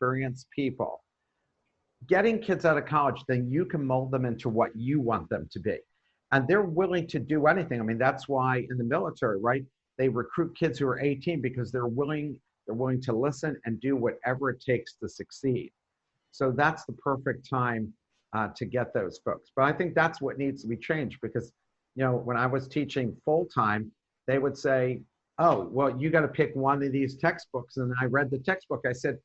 experienced people. Getting kids out of college, then you can mold them into what you want them to be. And they're willing to do anything. I mean, that's why in the military, right? They recruit kids who are 18 because they're willing to listen and do whatever it takes to succeed. So that's the perfect time to get those folks. But I think that's what needs to be changed because, when I was teaching full-time, they would say, oh, well, you got to pick one of these textbooks. And I read the textbook. I said,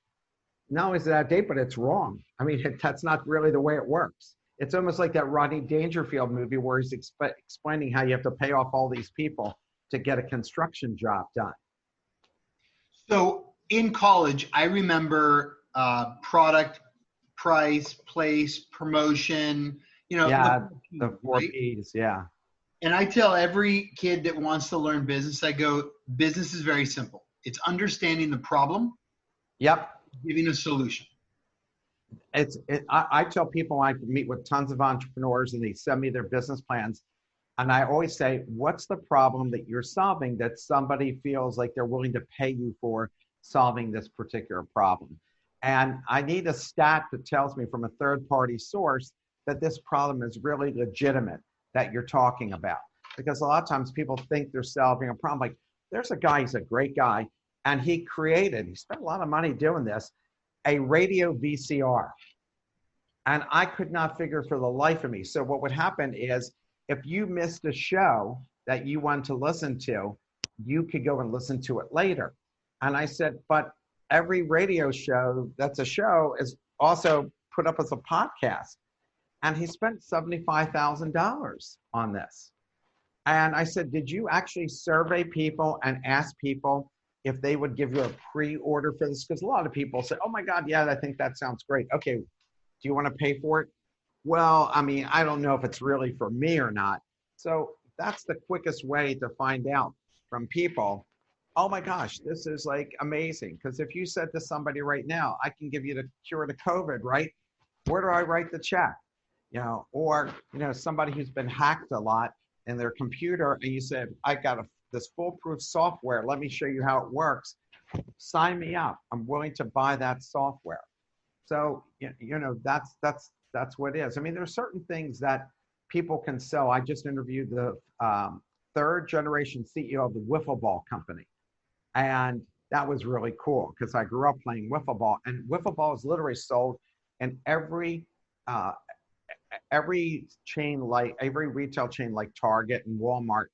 not only is it out of date, but it's wrong. I mean, that's not really the way it works. It's almost like that Rodney Dangerfield movie where he's explaining how you have to pay off all these people to get a construction job done. So in college, I remember product, price, place, promotion, Yeah, the 4 Ps, yeah. And I tell every kid that wants to learn business, I go, business is very simple. It's understanding the problem. Yep. Giving a solution. I tell people, I meet with tons of entrepreneurs and they send me their business plans. And I always say, what's the problem that you're solving that somebody feels like they're willing to pay you for solving this particular problem? And I need a stat that tells me from a third-party source that this problem is really legitimate that you're talking about. Because a lot of times people think they're solving a problem. Like there's a guy, he's a great guy, and he spent a lot of money doing this, a radio VCR. And I could not figure for the life of me. So what would happen is if you missed a show that you wanted to listen to, you could go and listen to it later. And I said, but every radio show that's a show is also put up as a podcast. And he spent $75,000 on this. And I said, did you actually survey people and ask people if they would give you a pre-order for this? Because a lot of people say, oh my God, yeah, I think that sounds great. Okay, do you want to pay for it? Well, I mean, I don't know if it's really for me or not. So that's the quickest way to find out from people, oh my gosh, this is like amazing. Because if you said to somebody right now, I can give you the cure to COVID, right? Where do I write the check? Or somebody who's been hacked a lot in their computer and you said, I got this foolproof software. Let me show you how it works. Sign me up. I'm willing to buy that software. So, that's what it is. I mean, there are certain things that people can sell. I just interviewed the third generation CEO of the wiffle ball company. And that was really cool because I grew up playing wiffle ball, and wiffle ball is literally sold in every chain, like every retail chain like Target and Walmart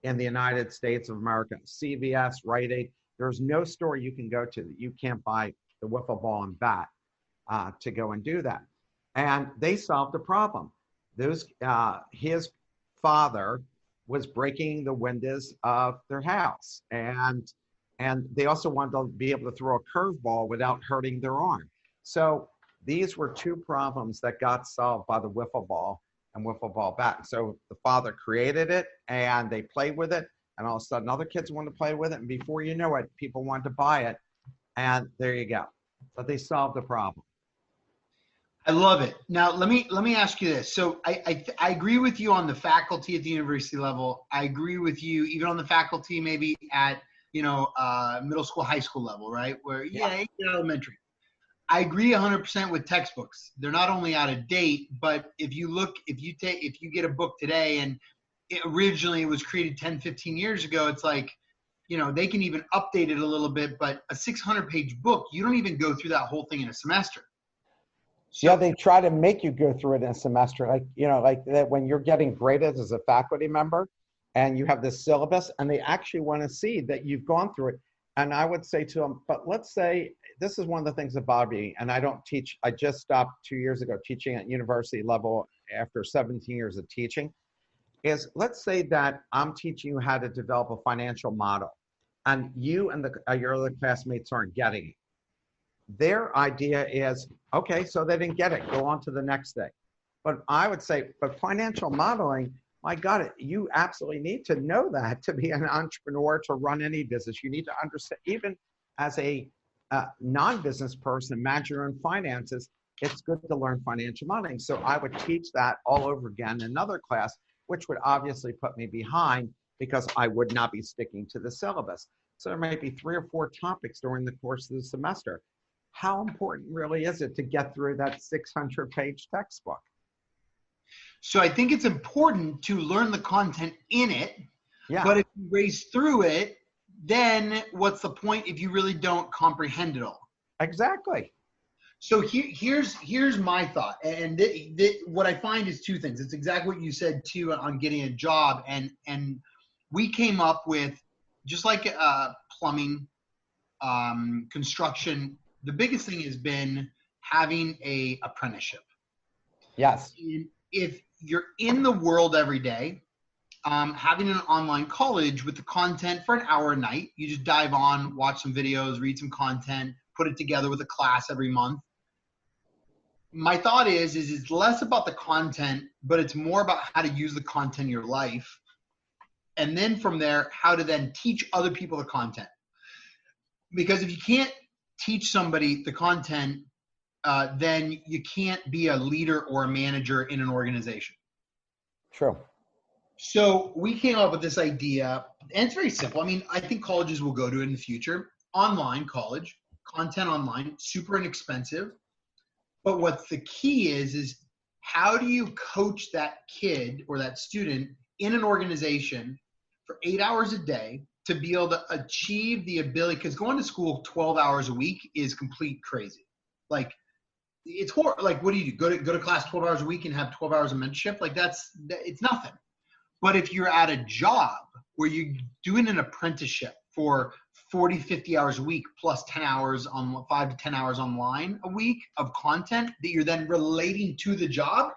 in the United States of America, CVS, Rite Aid. There's no store you can go to that you can't buy the wiffle ball and bat to go and do that. And they solved a problem. His father was breaking the windows of their house, and they also wanted to be able to throw a curveball without hurting their arm. So these were two problems that got solved by the wiffle ball and wiffle ball bat. So the father created it and they played with it, and all of a sudden other kids wanted to play with it, and before you know it, people wanted to buy it, and there you go. So they solved the problem. I love it. Now let me ask you this. So I agree with you on the faculty at the university level. I agree with you even on the faculty maybe at middle school, high school level, right? Where elementary. I agree 100% with textbooks. They're not only out of date, but if you get a book today and originally it was created 10, 15 years ago, it's like, they can even update it a little bit, but a 600-page book, you don't even go through that whole thing in a semester. So, yeah, they try to make you go through it in a semester, like that when you're getting graded as a faculty member and you have this syllabus and they actually want to see that you've gone through it. And I would say to them, but let's say, this is one of the things that bother me, and I don't teach, I just stopped 2 years ago teaching at university level after 17 years of teaching, is let's say that I'm teaching you how to develop a financial model and you and your other classmates aren't getting it. Their idea is, okay, so they didn't get it, go on to the next thing. But I would say, but financial modeling, my God, you absolutely need to know that to be an entrepreneur, to run any business. You need to understand, even as a non-business person, manage your own finances, it's good to learn financial modeling. So I would teach that all over again in another class, which would obviously put me behind because I would not be sticking to the syllabus. So there might be 3 or 4 topics during the course of the semester. how important really is it to get through that 600-page textbook? So I think it's important to learn the content in it, Yeah, but if you race through it, then what's the point if you really don't comprehend it all? exactly. So here's my thought, and what I find is two things. It's exactly what you said too on getting a job, and we came up with, just like plumbing, construction. The biggest thing has been having a apprenticeship. Yes. If you're in the world every day, having an online college with the content for an hour a night, you just dive on, watch some videos, read some content, put it together with a class every month. My thought is it's less about the content, but it's more about how to use the content in your life. And then from there, how to then teach other people the content. Because if you can't teach somebody the content, then you can't be a leader or a manager in an organization. True. So we came up with this idea, and it's very simple. I mean, I think colleges will go to it in the future. Online college, content online, super inexpensive. But what's the key is how do you coach that kid or that student in an organization for 8 hours a day to be able to achieve the ability, because going to school 12 hours a week is complete crazy. Like, it's horrible. Like, what do? Go to class 12 hours a week and have 12 hours of mentorship? Like, it's nothing. But if you're at a job where you're doing an apprenticeship for 40, 50 hours a week, plus 10 hours on 5 to 10 hours online a week of content that you're then relating to the job,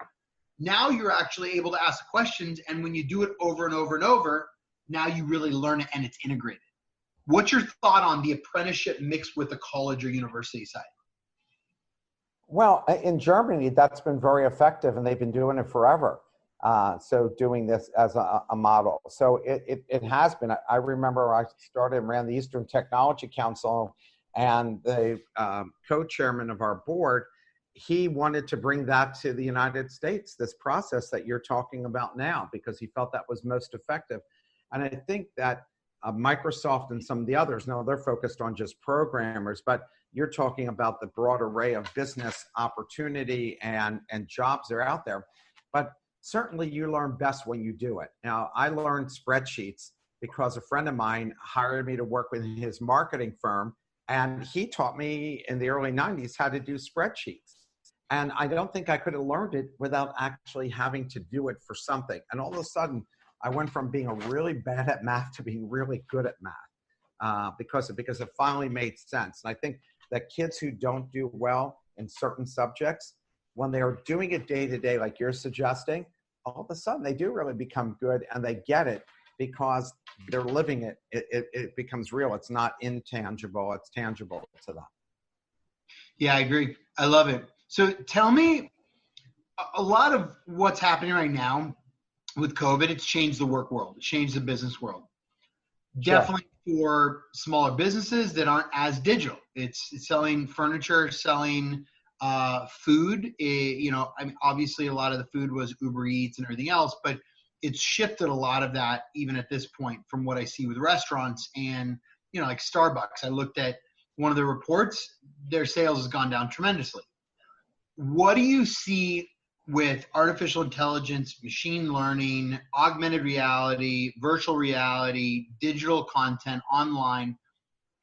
now you're actually able to ask questions. And when you do it over and over and over, now you really learn it and it's integrated. What's your thought on the apprenticeship mixed with the college or university side? Well, in Germany, that's been very effective, and they've been doing it forever. So doing this as a model. So it has been. I remember I started and ran the Eastern Technology Council, and the co-chairman of our board, he wanted to bring that to the United States, this process that you're talking about now, because he felt that was most effective. And I think that Microsoft and some of the others, no, they're focused on just programmers, but you're talking about the broad array of business opportunity and jobs that are out there. But certainly you learn best when you do it. Now, I learned spreadsheets because a friend of mine hired me to work with his marketing firm, and he taught me in the early 90s how to do spreadsheets. And I don't think I could have learned it without actually having to do it for something. And all of a sudden, I went from being really bad at math to being really good at math because it finally made sense. And I think that kids who don't do well in certain subjects, when they are doing it day to day, like you're suggesting, all of a sudden they do really become good and they get it because they're living it. It becomes real. It's not intangible. It's tangible to them. Yeah, I agree. I love it. So tell me, a lot of what's happening right now with COVID, it's changed the work world. It's changed the business world. Sure. Definitely for smaller businesses that aren't as digital. It's selling furniture, selling food. I mean, obviously a lot of the food was Uber Eats and everything else, but it's shifted a lot of that even at this point from what I see with restaurants and, like Starbucks. I looked at one of the reports, their sales has gone down tremendously. What do you see with artificial intelligence, machine learning, augmented reality, virtual reality, digital content online?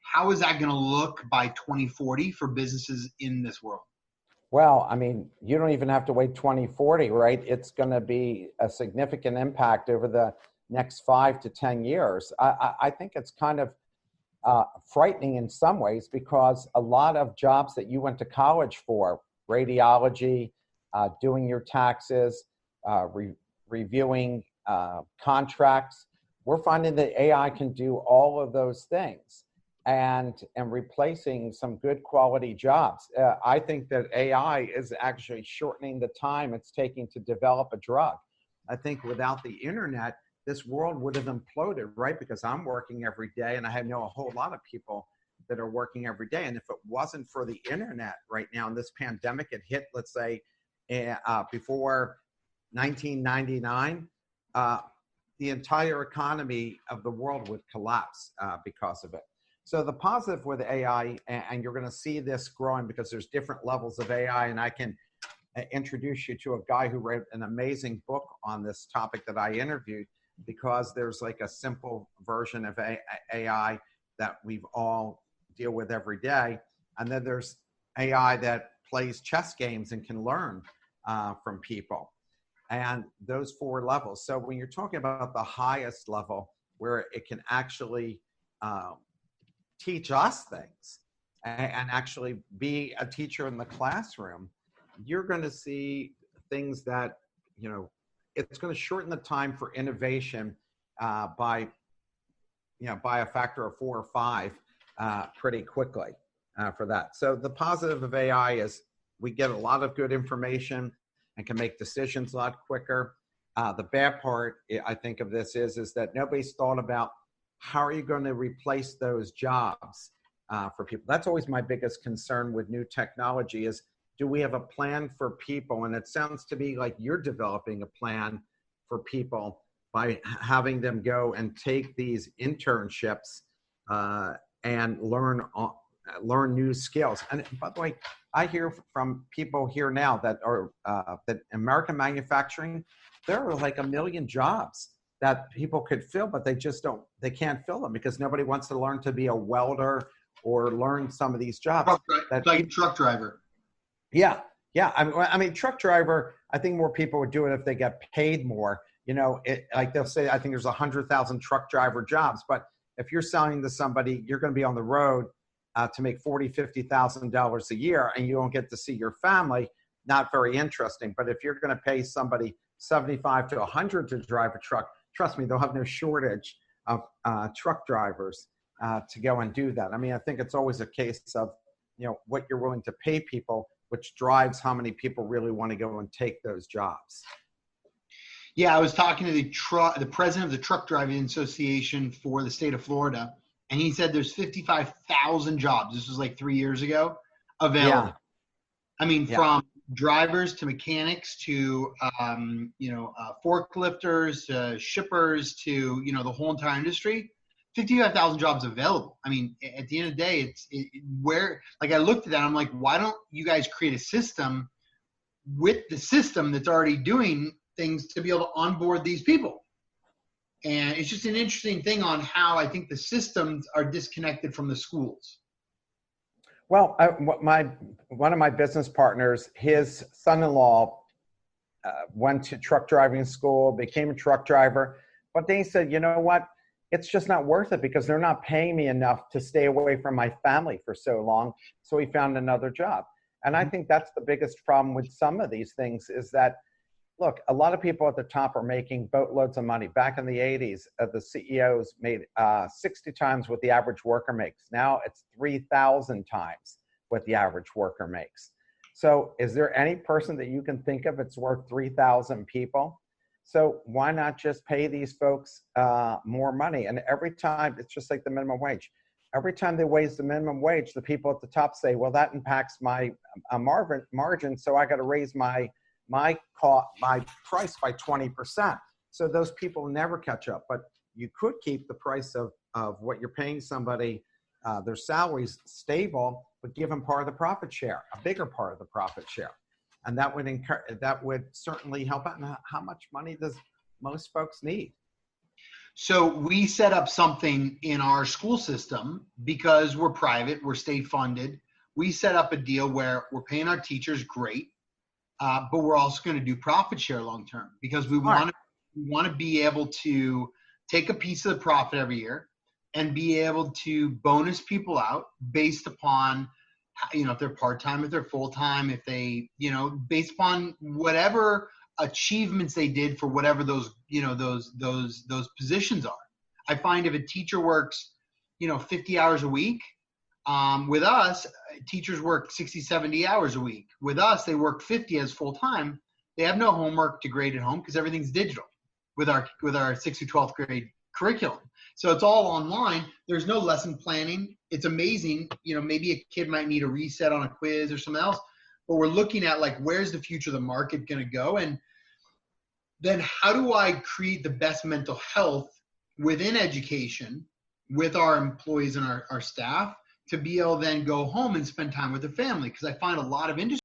How is that going to look by 2040 for businesses in this world? Well, I mean, you don't even have to wait 2040, right? It's going to be a significant impact over the next 5 to 10 years. I think it's kind of frightening in some ways because a lot of jobs that you went to college for, radiology, doing your taxes, reviewing contracts, we're finding that AI can do all of those things and replacing some good quality jobs. I think that AI is actually shortening the time it's taking to develop a drug. I think without the internet, this world would have imploded, right? Because I'm working every day and I know a whole lot of people that are working every day. And if it wasn't for the internet right now, and this pandemic had hit, let's say, before 1999, the entire economy of the world would collapse because of it. So the positive with AI, and you're going to see this growing because there's different levels of AI, and I can introduce you to a guy who wrote an amazing book on this topic that I interviewed, because there's like a simple version of AI that we've all deal with every day. And then there's AI that plays chess games and can learn from people. And those four levels. So when you're talking about the highest level, where it can actually teach us things and actually be a teacher in the classroom, you're going to see things that, it's going to shorten the time for innovation by a factor of 4 or 5 pretty quickly for that. So the positive of AI is we get a lot of good information and can make decisions a lot quicker. The bad part, I think, of this is that nobody's thought about how are you going to replace those jobs for people. That's always my biggest concern with new technology is, do we have a plan for people? And it sounds to me like you're developing a plan for people by having them go and take these internships and learn new skills. And by the way, I hear from people here now that are that American manufacturing, there are like 1 million jobs that people could fill, but they can't fill them because nobody wants to learn to be a welder or learn some of these jobs. Like truck driver. Yeah. I mean, truck driver, I think more people would do it if they get paid more. Like they'll say, I think there's 100,000 truck driver jobs, but if you're selling to somebody, you're going to be on the road to make $40,000, $50,000 a year, and you don't get to see your family. Not very interesting. But if you're going to pay somebody 75 to 100 to drive a truck, trust me, they'll have no shortage of truck drivers to go and do that. I mean, I think it's always a case of, what you're willing to pay people, which drives how many people really want to go and take those jobs. Yeah, I was talking to the president of the Truck Driving Association for the state of Florida, and he said there's 55,000 jobs. This was like 3 years ago, available. Yeah. I mean, from drivers to mechanics to forklifters to shippers to the whole entire industry. 55,000 jobs available. I mean, at the end of the day, I looked at that, I'm like, why don't you guys create a system with the system that's already doing things to be able to onboard these people? And it's just an interesting thing on how I think the systems are disconnected from the schools. Well, one of my business partners, his son-in-law went to truck driving school, became a truck driver, but then he said, you know what? It's just not worth it because they're not paying me enough to stay away from my family for so long. So he found another job. And I think that's the biggest problem with some of these things is that, look, a lot of people at the top are making boatloads of money. Back in the 80s, the CEOs made 60 times what the average worker makes. Now it's 3,000 times what the average worker makes. So is there any person that you can think of it's worth 3,000 people? So why not just pay these folks more money? And every time, it's just like the minimum wage. Every time they raise the minimum wage, the people at the top say, well, that impacts my margin, so I got to raise my price by 20%. So those people never catch up. But you could keep the price of what you're paying somebody, their salaries stable, but give them part of the profit share, a bigger part of the profit share. And that would certainly help out. And how much money does most folks need? So we set up something in our school system because we're private, we're state funded. We set up a deal where we're paying our teachers great, but we're also going to do profit share long term because we want to be able to take a piece of the profit every year and be able to bonus people out based upon if they're part-time, if they're full-time, if they, based upon whatever achievements they did for whatever those positions are. I find if a teacher works, 50 hours a week, with us, teachers work 60, 70 hours a week. With us, they work 50 as full-time. They have no homework to grade at home because everything's digital with our 6th through 12th grade curriculum. So it's all online. There's no lesson planning. It's amazing. Maybe a kid might need a reset on a quiz or something else, but we're looking at where's the future of the market going to go? And then how do I create the best mental health within education with our employees and our staff to be able to then go home and spend time with their family. Because I find a lot of industries